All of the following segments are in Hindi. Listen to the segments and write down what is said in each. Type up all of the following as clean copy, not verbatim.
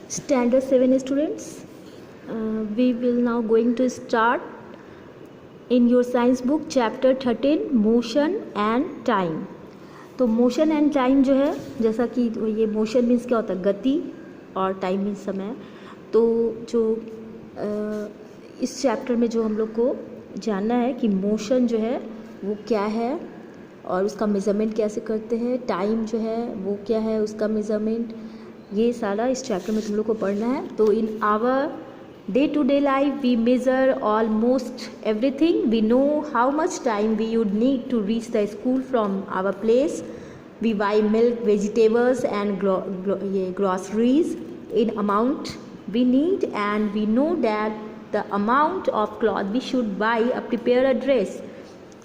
Standard 7 students, we will now going to start in your science book chapter 13 motion and time. तो मोशन एंड टाइम जो है, जैसा कि ये मोशन मीन्स क्या होता है, गति, और टाइम मीन्स समय. तो जो इस चैप्टर में जो हम लोग को जानना है कि मोशन जो है वो क्या है और उसका मेज़रमेंट कैसे करते हैं, टाइम जो है वो क्या है उसका मेज़रमेंट, ये सारा इस चैप्टर में तुम लोग को पढ़ना है. तो in our day to day life we measure almost everything. We know how much time we would need to reach the school from our place. We buy milk, vegetables and ये groceries in amount we need, and we know that the amount of cloth we should buy or prepare a dress.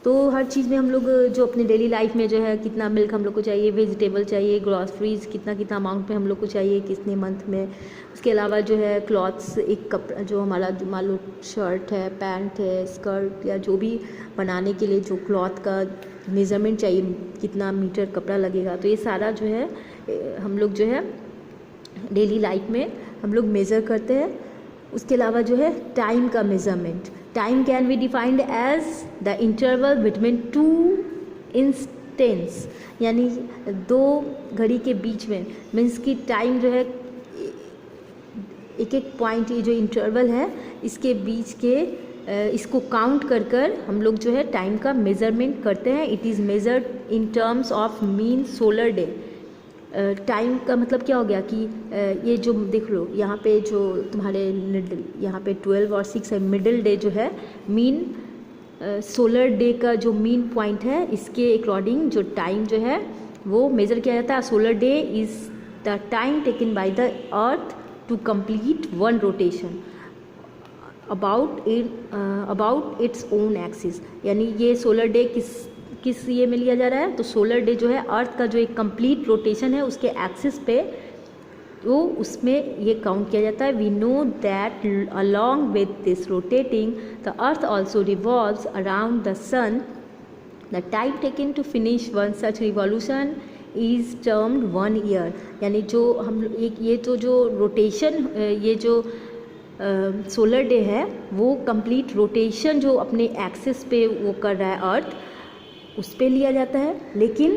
तो हर चीज़ में हम लोग जो अपने डेली लाइफ में जो है कितना मिल्क हम लोग को चाहिए, वेजिटेबल चाहिए, ग्रॉसरीज कितना कितना अमाउंट में हम लोग को चाहिए, कितने मंथ में. उसके अलावा जो है क्लॉथ्स, एक कपड़ा जो हमारा मान लो शर्ट है, पैंट है, स्कर्ट या जो भी बनाने के लिए जो क्लॉथ का मेज़रमेंट चाहिए, कितना मीटर कपड़ा लगेगा. तो ये सारा जो है हम लोग जो है डेली लाइफ में हम लोग मेज़र करते हैं. उसके अलावा जो है टाइम का measurement. Time can be defined as the interval between two instants, यानी दो घड़ी के बीच में, मीन्स कि टाइम जो है एक एक पॉइंट, ये जो इंटरवल है इसके बीच के इसको काउंट कर कर हम लोग जो है टाइम का मेज़रमेंट करते हैं. It is measured in terms of mean solar day. Time का मतलब क्या हो गया कि ये जो देख लो यहाँ पे जो तुम्हारे यहाँ पे 12 और 6 है, मिडिल डे जो है मीन सोलर डे का जो मीन पॉइंट है, इसके अकॉर्डिंग जो टाइम जो है वो मेज़र किया जाता है. Solar day is the time taken by the earth to complete one rotation about its own axis. यानी ये सोलर डे किस ये में लिया जा रहा है, तो सोलर डे जो है अर्थ का जो एक कंप्लीट रोटेशन है उसके एक्सिस पे, तो उसमें ये काउंट किया जाता है. We know that along with this rotating the earth also revolves around the sun. The time taken to finish one such revolution is termed 1 year. यानी जो हम एक ये तो जो रोटेशन, ये जो सोलर डे है वो कंप्लीट रोटेशन जो अपने एक्सिस पे वो कर रहा है अर्थ, उस पे लिया जाता है. लेकिन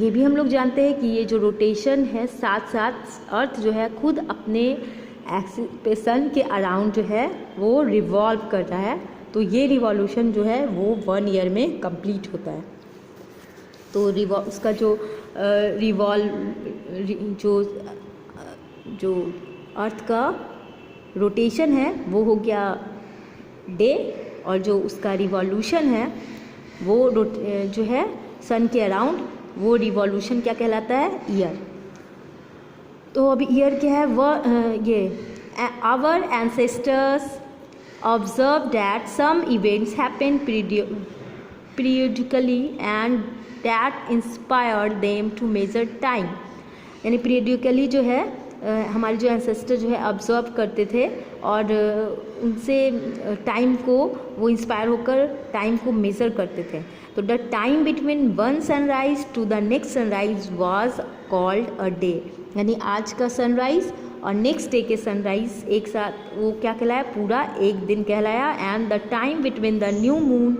ये भी हम लोग जानते हैं कि ये जो रोटेशन है साथ साथ अर्थ जो है खुद अपने एक्सिस पे सन के अराउंड जो है वो रिवॉल्व कर रहा है. तो ये रिवॉल्यूशन जो है वो 1 ईयर में कंप्लीट होता है. तो उसका जो जो अर्थ का रोटेशन है वो हो गया डे, और जो उसका रिवॉल्यूशन है वो जो है सन के अराउंड, वो रिवॉल्यूशन क्या कहलाता है, ईयर. तो अभी ईयर क्या है, वह ये our ancestors observe that some events happen periodically and that inspired them to measure time. यानी पीरियडिकली जो है हमारे जो एंसेस्टर जो है ऑब्जर्व करते थे और उनसे टाइम को वो इंस्पायर होकर टाइम को मेज़र करते थे. तो the time between one sunrise to the next sunrise was called a day. यानी आज का सनराइज और नेक्स्ट डे के सनराइज एक साथ वो क्या कहलाया, पूरा एक दिन कहलाया. And the time between the new moon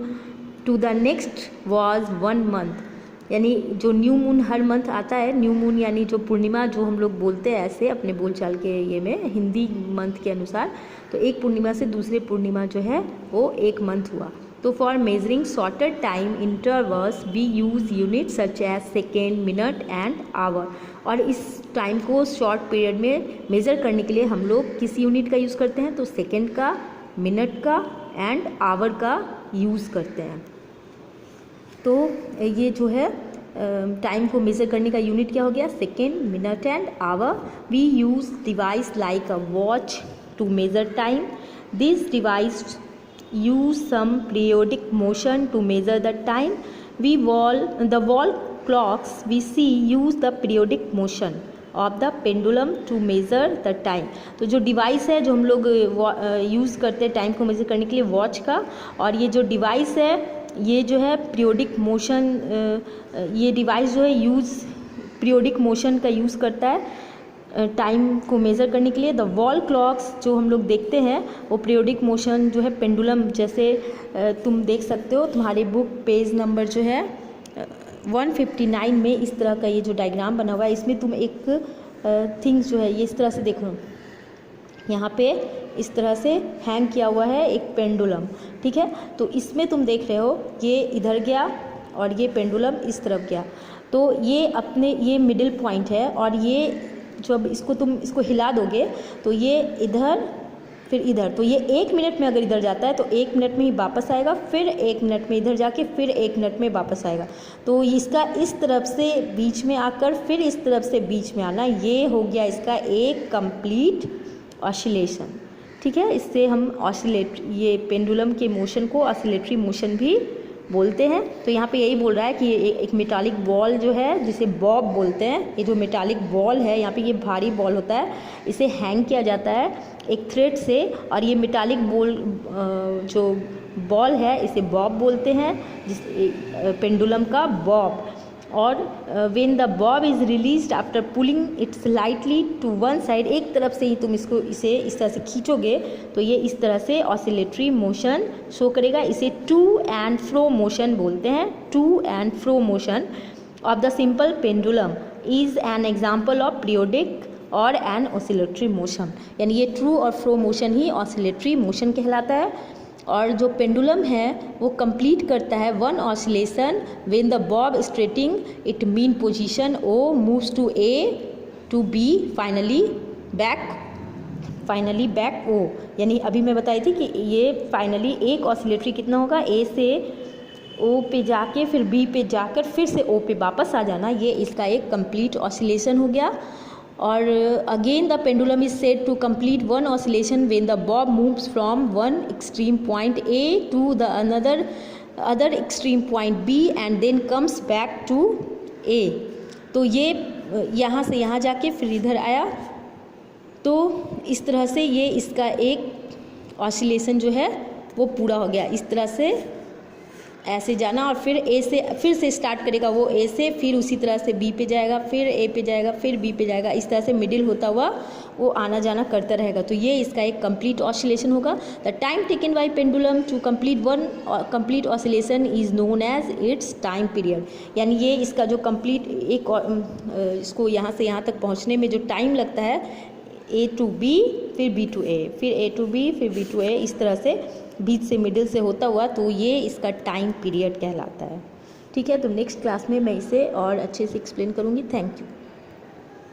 to the next was 1 month. यानी जो न्यू मून हर मंथ आता है, न्यू मून यानी जो पूर्णिमा जो हम लोग बोलते हैं ऐसे अपने बोलचाल के ये में हिंदी मंथ के अनुसार, तो एक पूर्णिमा से दूसरे पूर्णिमा जो है वो एक मंथ हुआ. तो for measuring shorter time intervals we use unit such as second, minute and hour. और इस टाइम को शॉर्ट पीरियड में मेज़र करने के लिए हम लोग किस यूनिट का यूज़ करते हैं, तो सेकेंड का, मिनट का एंड आवर का यूज़ करते हैं. तो ये जो है टाइम को मेज़र करने का यूनिट क्या हो गया, second, minute and hour. We use device like a watch to measure time. This device use some periodic motion to measure the time. The wall clocks we see use the periodic motion of the pendulum to measure the time. तो जो डिवाइस है जो हम लोग यूज़ करते हैं टाइम को मेज़र करने के लिए, वॉच का, और ये जो डिवाइस है ये जो है पीरियोडिक मोशन, ये डिवाइस जो है पीरियोडिक मोशन का यूज़ करता है टाइम को मेज़र करने के लिए। द वॉल क्लॉक्स जो हम लोग देखते हैं वो पीरियोडिक मोशन जो है पेंडुलम जैसे तुम देख सकते हो तुम्हारी बुक पेज नंबर जो है 159 में इस तरह का ये जो डायग्राम बना हुआ है, इसमें तुम एक थिंग्स जो है ये इस तरह से देखो, यहाँ पे इस तरह से हैंग किया हुआ है एक पेंडुलम, ठीक है। तो इसमें तुम देख रहे हो ये इधर गया और ये पेंडुलम इस तरफ गया, तो ये मिडिल पॉइंट है और ये जब इसको हिला दोगे तो ये इधर फिर इधर, तो ये 1 मिनट में अगर इधर जाता है तो 1 मिनट में ही वापस आएगा, फिर 1 मिनट में इधर जाके फिर 1 मिनट में वापस आएगा। तो इसका इस तरफ से बीच में आकर फिर इस तरफ से बीच में आना, ये हो गया इसका एक कंप्लीट ऑसिलेशन, ठीक है। इससे हम ये पेंडुलम के मोशन को ऑसिलेटरी मोशन भी बोलते हैं। तो यहाँ पे यही बोल रहा है कि ये एक मेटालिक बॉल जो है जिसे बॉब बोलते हैं, ये जो मेटालिक बॉल है यहाँ पे ये भारी बॉल होता है, इसे हैंग किया जाता है एक थ्रेड से, और ये मेटालिक जो बॉल है इसे बॉब बोलते हैं, जिस पेंडुलम का बॉब। और when the bob is released after pulling it slightly to one side, एक तरफ से ही तुम इसे इस तरह से खींचोगे तो ये इस तरह से ऑसिलेटरी मोशन शो करेगा। इसे टू एंड फ्रो मोशन बोलते हैं। To and fro motion of the simple pendulum is an example of periodic और एन ऑसिलेटरी मोशन, यानी ये ट्रू और फ्रो मोशन ही ऑसिलेटरी मोशन कहलाता है। और जो पेंडुलम है वो कंप्लीट करता है one oscillation when the bob starting it mean position O moves to A to B finally back O, यानी अभी मैं बताई थी कि ये फाइनली एक ऑसिलेटरी कितना होगा, ए से ओ पे जाके फिर बी पे जाकर फिर से ओ पे वापस आ जाना, ये इसका एक कंप्लीट ऑसिलेशन हो गया। और again the pendulum is said to complete one oscillation when the bob moves from one extreme point A to the other extreme point B and then comes back to A. तो ये यहाँ से यहाँ जाके फिर इधर आया, तो इस तरह से ये इसका एक ऑसिलेशन जो है वो पूरा हो गया। इस तरह से ऐसे जाना और फिर ए से फिर से स्टार्ट करेगा वो ए से, फिर उसी तरह से बी पे जाएगा, फिर ए पे जाएगा, फिर बी पे जाएगा, इस तरह से मिडिल होता हुआ वो आना जाना करता रहेगा। तो ये इसका एक कंप्लीट ऑसिलेशन होगा। The time taken by pendulum to complete one complete oscillation is known as its time period, यानी ये इसका जो कंप्लीट इसको यहाँ से यहाँ तक पहुँचने में जो टाइम लगता है, ए टू बी फिर बी टू ए, फिर ए टू बी फिर बी टू ए, इस तरह से बीच से मिडिल से होता हुआ, तो ये इसका टाइम पीरियड कहलाता है, ठीक है। तो नेक्स्ट क्लास में मैं इसे और अच्छे से एक्सप्लेन करूँगी। Thank you.